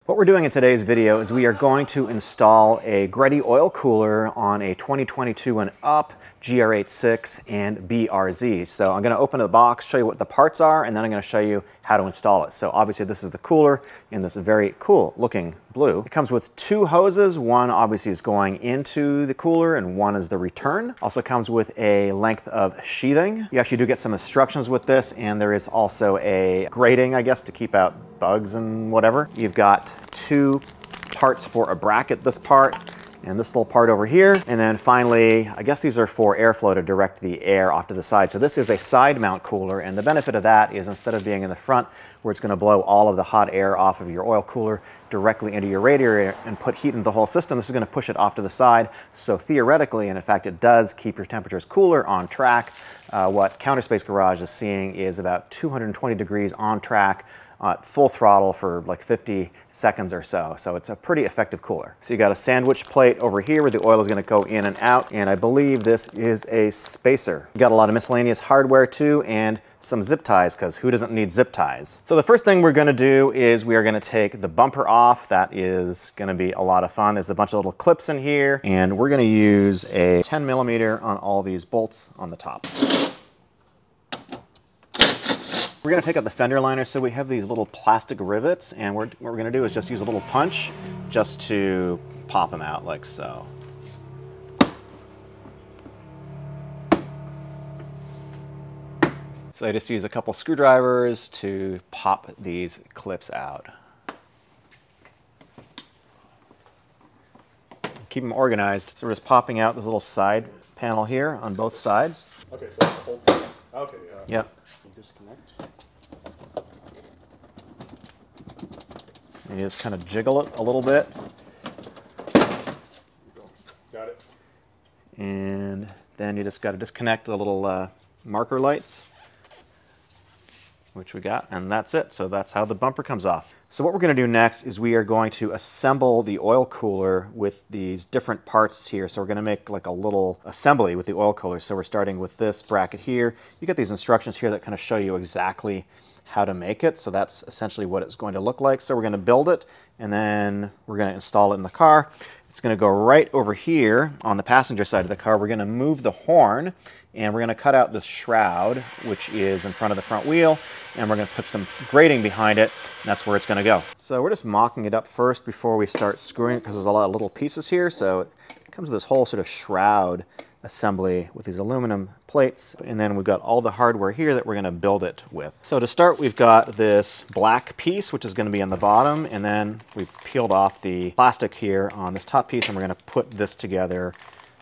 What we're doing in today's video is we are going to install a Greddy oil cooler on a 2022 and up GR86 and BRZ. So I'm going to open the box, show you what the parts are, and then I'm going to show you how to install it. So obviously this is the cooler in this very cool looking blue. It comes with two hoses. One obviously is going into the cooler and one is the return. Also comes with a length of sheathing. You actually do get some instructions with this, and there is also a grating, I guess, to keep out bugs and whatever. You've got two parts for a bracket, this part and this little part over here. And then finally, I guess these are for airflow to direct the air off to the side. So this is a side mount cooler, and the benefit of that is instead of being in the front where it's gonna blow all of the hot air off of your oil cooler directly into your radiator and put heat into the whole system, this is gonna push it off to the side. So theoretically, and in fact it does keep your temperatures cooler on track. What Counterspace Garage is seeing is about 220 degrees on track at full throttle for like 50 seconds or so. So it's a pretty effective cooler. So you got a sandwich plate over here where the oil is gonna go in and out, and I believe this is a spacer. You got a lot of miscellaneous hardware too, and some zip ties, because who doesn't need zip ties? So the first thing we're gonna do is we are gonna take the bumper off. That is gonna be a lot of fun. There's a bunch of little clips in here, and we're gonna use a 10 millimeter on all these bolts on the top. We're going to take out the fender liner, so we have these little plastic rivets, and what we're going to do is just use a little punch just to pop them out like so. So I just use a couple screwdrivers to pop these clips out. Keep them organized. So we're just popping out this little side panel here on both sides. Okay, so that's the whole thing. Okay, yeah. Yep. Disconnect. And you just kind of jiggle it a little bit. Got it. And then you just got to disconnect the little marker lights, which we got, and that's it. So that's how the bumper comes off. So what we're going to do next is we are going to assemble the oil cooler with these different parts here. So we're going to make like a little assembly with the oil cooler. So we're starting with this bracket here. You get these instructions here that kind of show you exactly how to make it. So that's essentially what it's going to look like. So we're going to build it, and then we're going to install it in the car. It's going to go right over here on the passenger side of the car. We're going to move the horn, and we're going to cut out the shroud, which is in front of the front wheel, and we're going to put some grating behind it, and that's where it's going to go. So we're just mocking it up first before we start screwing it, because there's a lot of little pieces here. So it comes with this whole sort of shroud assembly with these aluminum plates, and then we've got all the hardware here that we're going to build it with. So to start, we've got this black piece, which is going to be on the bottom, and then we've peeled off the plastic here on this top piece, and we're going to put this together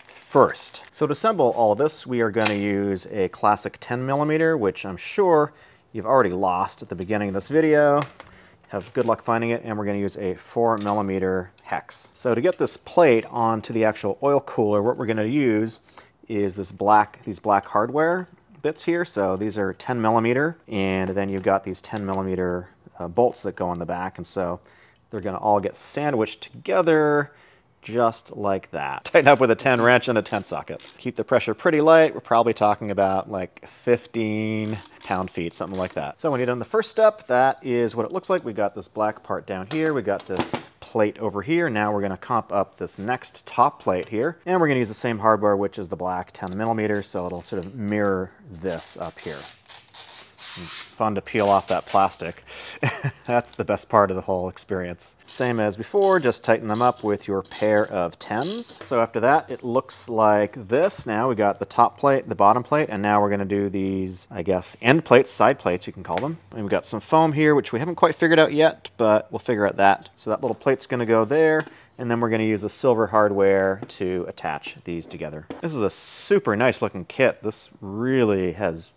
first. So to assemble all of this, we are going to use a classic 10 millimeter, which I'm sure you've already lost at the beginning of this video. Have good luck finding it, and we're going to use a 4 millimeter hex. So to get this plate onto the actual oil cooler, what we're going to use is these black hardware bits here. So these are 10 millimeter, and then you've got these 10 millimeter bolts that go on the back, and so they're going to all get sandwiched together just like that. Tighten up with a 10 wrench and a 10 socket. Keep the pressure pretty light. We're probably talking about like 15 pound-feet, something like that. So when you're done the first step, that is what it looks like. We got this black part down here. We got this plate over here. Now we're going to comp up this next top plate here, and we're going to use the same hardware, which is the black 10 millimeter, so it'll sort of mirror this up here. Fun to peel off that plastic. That's the best part of the whole experience. Same as before, just tighten them up with your pair of 10s. So after that, it looks like this. Now we got the top plate, the bottom plate, and now we're going to do these, I guess, end plates, side plates you can call them. And we've got some foam here, which we haven't quite figured out yet, but we'll figure out that. So that little plate's going to go there, and then we're going to use the silver hardware to attach these together. This is a super nice looking kit. This really has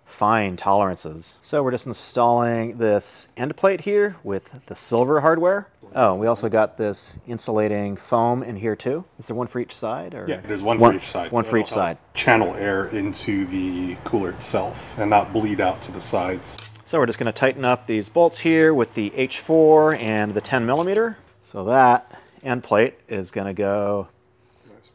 fine tolerances. So we're just installing this end plate here with the silver hardware. Oh, we also got this insulating foam in here too. Is there one for each side? Or? Yeah, there's one for each side. One for each side. Channel air into the cooler itself and not bleed out to the sides. So we're just going to tighten up these bolts here with the H4 and the 10 millimeter. So that end plate is going to go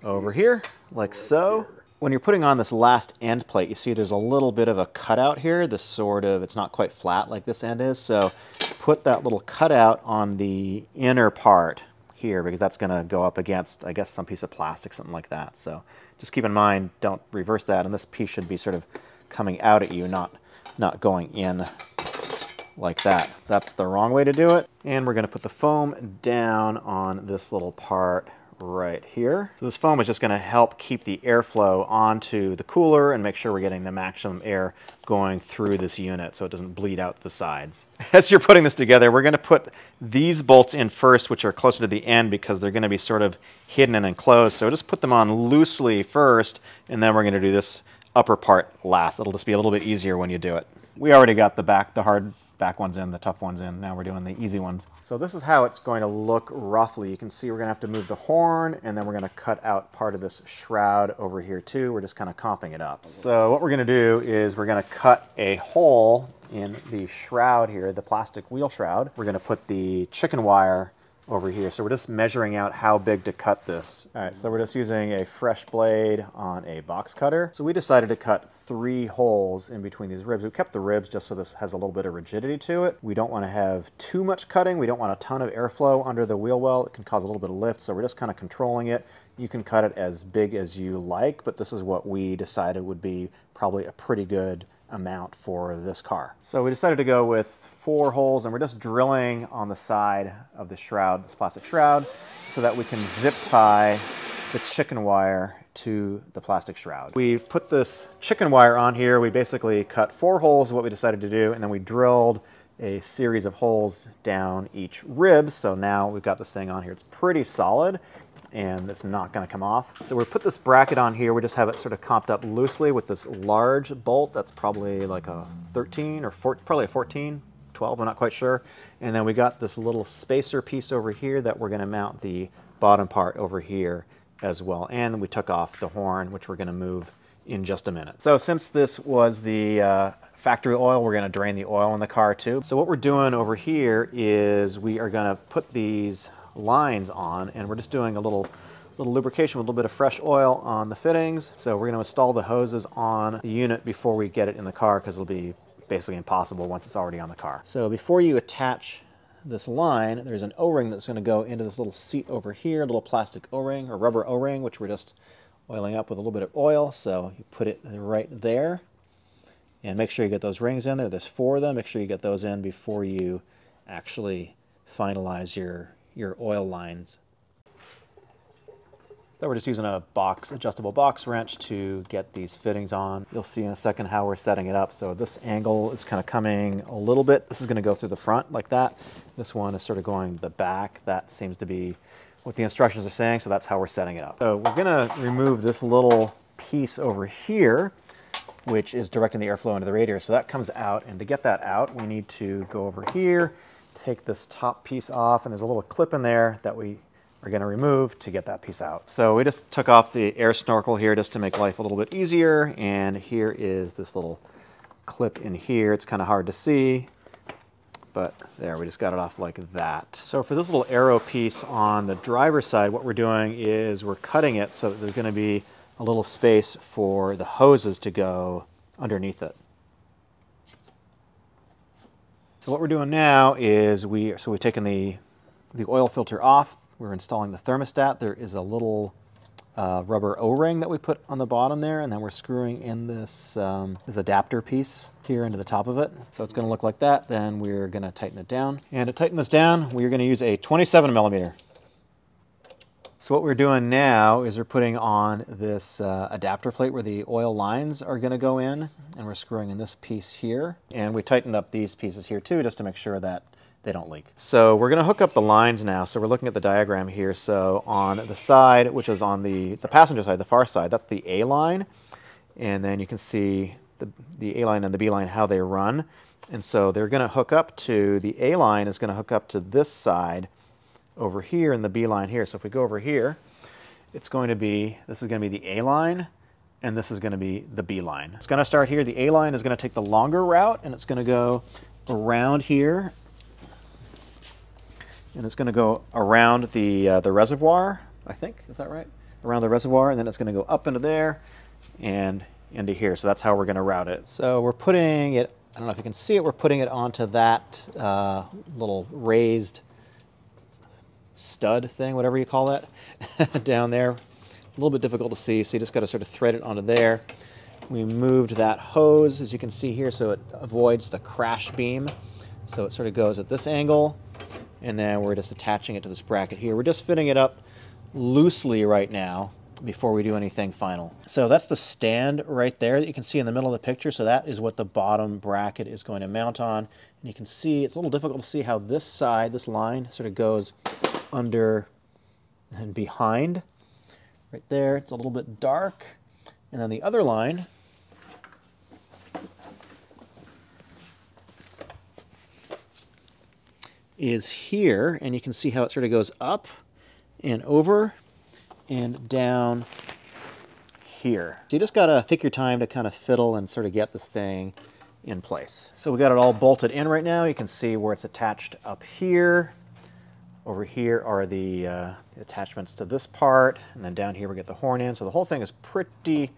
over here like so. When you're putting on this last end plate, you see there's a little bit of a cutout here. This sort of, it's not quite flat like this end is. So put that little cutout on the inner part here because that's going to go up against, I guess, some piece of plastic, something like that. So just keep in mind, don't reverse that, and this piece should be sort of coming out at you, not going in like that. That's the wrong way to do it. And we're going to put the foam down on this little part right here. So this foam is just going to help keep the airflow onto the cooler and make sure we're getting the maximum air going through this unit so it doesn't bleed out the sides. As you're putting this together, we're going to put these bolts in first, which are closer to the end because they're going to be sort of hidden and enclosed. So just put them on loosely first, and then we're going to do this upper part last. It'll just be a little bit easier when you do it. We already got the hard back ones in, the tough ones in. Now we're doing the easy ones. So this is how it's going to look roughly. You can see we're going to have to move the horn, and then we're going to cut out part of this shroud over here too. We're just kind of comping it up. So what we're going to do is we're going to cut a hole in the shroud here, the plastic wheel shroud. We're going to put the chicken wire over here. So we're just measuring out how big to cut this. All right, so we're just using a fresh blade on a box cutter. So we decided to cut 3 holes in between these ribs. We kept the ribs just so this has a little bit of rigidity to it. We don't want to have too much cutting. We don't want a ton of airflow under the wheel well. It can cause a little bit of lift, so we're just kind of controlling it. You can cut it as big as you like, but this is what we decided would be probably a pretty good amount for this car. So we decided to go with 4 holes, and we're just drilling on the side of the shroud, this plastic shroud, so that we can zip tie the chicken wire to the plastic shroud. We've put this chicken wire on here. We basically cut 4 holes, what we decided to do, and then we drilled a series of holes down each rib. So now we've got this thing on here. It's pretty solid, and it's not going to come off. So we put this bracket on here. We just have it sort of comped up loosely with this large bolt. That's probably like a 13 or probably a 14, 12, I'm not quite sure. And then we got this little spacer piece over here that we're going to mount the bottom part over here as well. And we took off the horn, which we're going to move in just a minute. So since this was the factory oil, we're going to drain the oil in the car too. So what we're doing over here is we are going to put these lines on, and we're just doing a little lubrication with a little bit of fresh oil on the fittings. So we're going to install the hoses on the unit before we get it in the car, because it'll be basically impossible once it's already on the car. So before you attach this line, there's an O-ring that's going to go into this little seat over here, a little plastic O-ring or rubber O-ring, which we're just oiling up with a little bit of oil. So you put it right there, and make sure you get those rings in there. There's 4 of them. Make sure you get those in before you actually finalize your oil lines. So we're just using a adjustable box wrench to get these fittings on. You'll see in a second how we're setting it up. So this angle is kind of coming a little bit. This is going to go through the front like that. This one is sort of going to the back. That seems to be what the instructions are saying, so that's how we're setting it up. So we're going to remove this little piece over here, which is directing the airflow into the radiator. So that comes out, and to get that out, we need to go over here, take this top piece off, and there's a little clip in there that we are going to remove to get that piece out. So we just took off the air snorkel here just to make life a little bit easier, and here is this little clip in here. It's kind of hard to see, but there, we just got it off like that. So for this little arrow piece on the driver's side, what we're doing is we're cutting it so that there's going to be a little space for the hoses to go underneath it. So what we're doing now is we've taken the oil filter off. We're installing the thermostat. There is a little rubber O-ring that we put on the bottom there, and then we're screwing in this adapter piece here into the top of it. So it's going to look like that. Then we're going to tighten it down. And to tighten this down, we're going to use a 27 millimeter. So what we're doing now is we're putting on this adapter plate where the oil lines are going to go in, and we're screwing in this piece here. And we tightened up these pieces here too, just to make sure that they don't leak. So we're going to hook up the lines now. So we're looking at the diagram here. So on the side, which is on the passenger side, the far side, that's the A line. And then you can see the A line and the B line, how they run. And so they're going to hook up to, the A line is going to hook up to this side over here, and the B line here. So if we go over here, it's going to be, this is going to be the A line, and this is going to be the B line. It's going to start here. The A line is going to take the longer route, and it's going to go around here, and it's going to go around the reservoir, I think. Is that right? Around the reservoir, and then it's going to go up into there and into here. So that's how we're going to route it. So we're putting it I don't know if you can see it, we're putting it onto that little raised stud thing, whatever you call that, down there. A little bit difficult to see, so you just got to sort of thread it onto there. We moved that hose, as you can see here, so it avoids the crash beam. So it sort of goes at this angle, and then we're just attaching it to this bracket here. We're just fitting it up loosely right now before we do anything final. So that's the stand right there that you can see in the middle of the picture. So that is what the bottom bracket is going to mount on. And you can see, it's a little difficult to see how this side, this line, sort of goes under and behind. Right there, it's a little bit dark. And then the other line is here, and you can see how it sort of goes up and over and down here. So you just gotta take your time to kind of fiddle and sort of get this thing in place. So we got it all bolted in right now. You can see where it's attached up here. Over here are the attachments to this part, and then down here we get the horn in. So the whole thing is pretty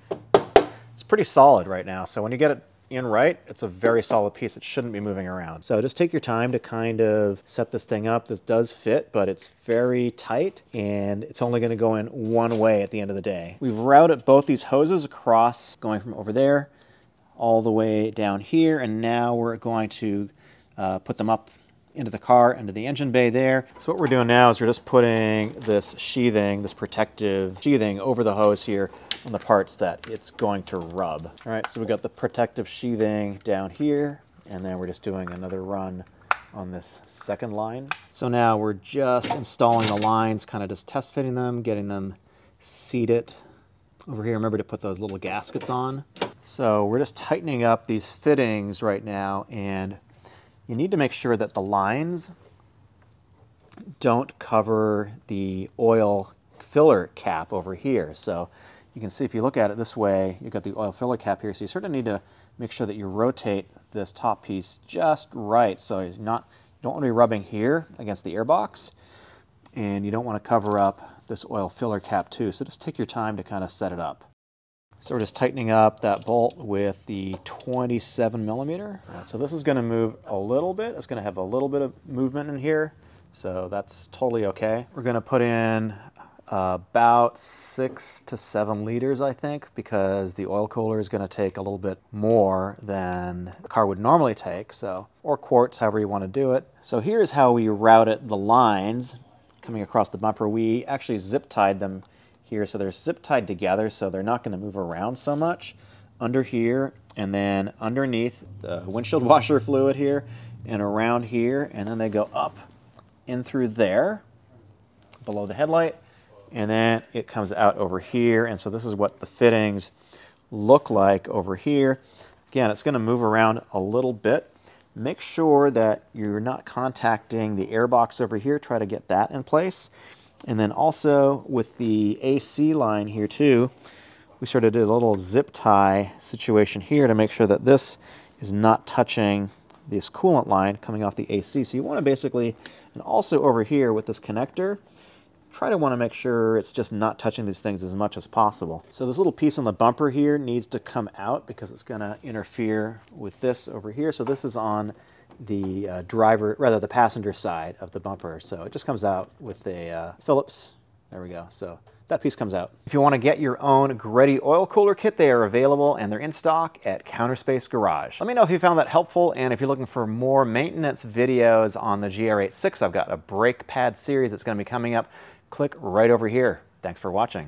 solid right now. So when you get it in right, it's a very solid piece. It shouldn't be moving around. So just take your time to kind of set this thing up. This does fit, but it's very tight, and it's only going to go in one way at the end of the day. We've routed both these hoses across, going from over there all the way down here, and now we're going to put them up into the car, into the engine bay there. So what we're doing now is we're just putting this sheathing, this protective sheathing over the hose here on the parts that it's going to rub. All right, so we got the protective sheathing down here, and then we're just doing another run on this second line. So now we're just installing the lines, kind of just test fitting them, getting them seated. Over here, remember to put those little gaskets on. So we're just tightening up these fittings right now, and you need to make sure that the lines don't cover the oil filler cap over here. So you can see if you look at it this way, you've got the oil filler cap here, so you sort of need to make sure that you rotate this top piece just right. So you don't want to be rubbing here against the airbox, and you don't want to cover up this oil filler cap too. So just take your time to kind of set it up. So we're just tightening up that bolt with the 27 millimeter. So this is going to move a little bit. It's going to have a little bit of movement in here, so that's totally okay. We're going to put in about 6 to 7 liters, I think, because the oil cooler is going to take a little bit more than the car would normally take, so, or quarts, however you want to do it. So here's how we routed the lines coming across the bumper. We actually zip tied them here, so they're zip tied together, so they're not going to move around so much. Under here, and then underneath the windshield washer fluid here, and around here, and then they go up in through there, below the headlight, and then it comes out over here. And so this is what the fittings look like over here. Again, it's going to move around a little bit. Make sure that you're not contacting the airbox over here. Try to get that in place. And then also with the AC line here too, we sort of did a little zip tie situation here to make sure that this is not touching this coolant line coming off the AC. So you want to basically, and also over here with this connector, try to want to make sure it's just not touching these things as much as possible. So this little piece on the bumper here needs to come out because it's going to interfere with this over here. So this is on the the passenger side of the bumper. So it just comes out with a Phillips. There we go. So that piece comes out. If you want to get your own Greddy oil cooler kit, they are available and they're in stock at Counterspace Garage. Let me know if you found that helpful, and if you're looking for more maintenance videos on the GR86, I've got a brake pad series that's going to be coming up. Click right over here. Thanks for watching.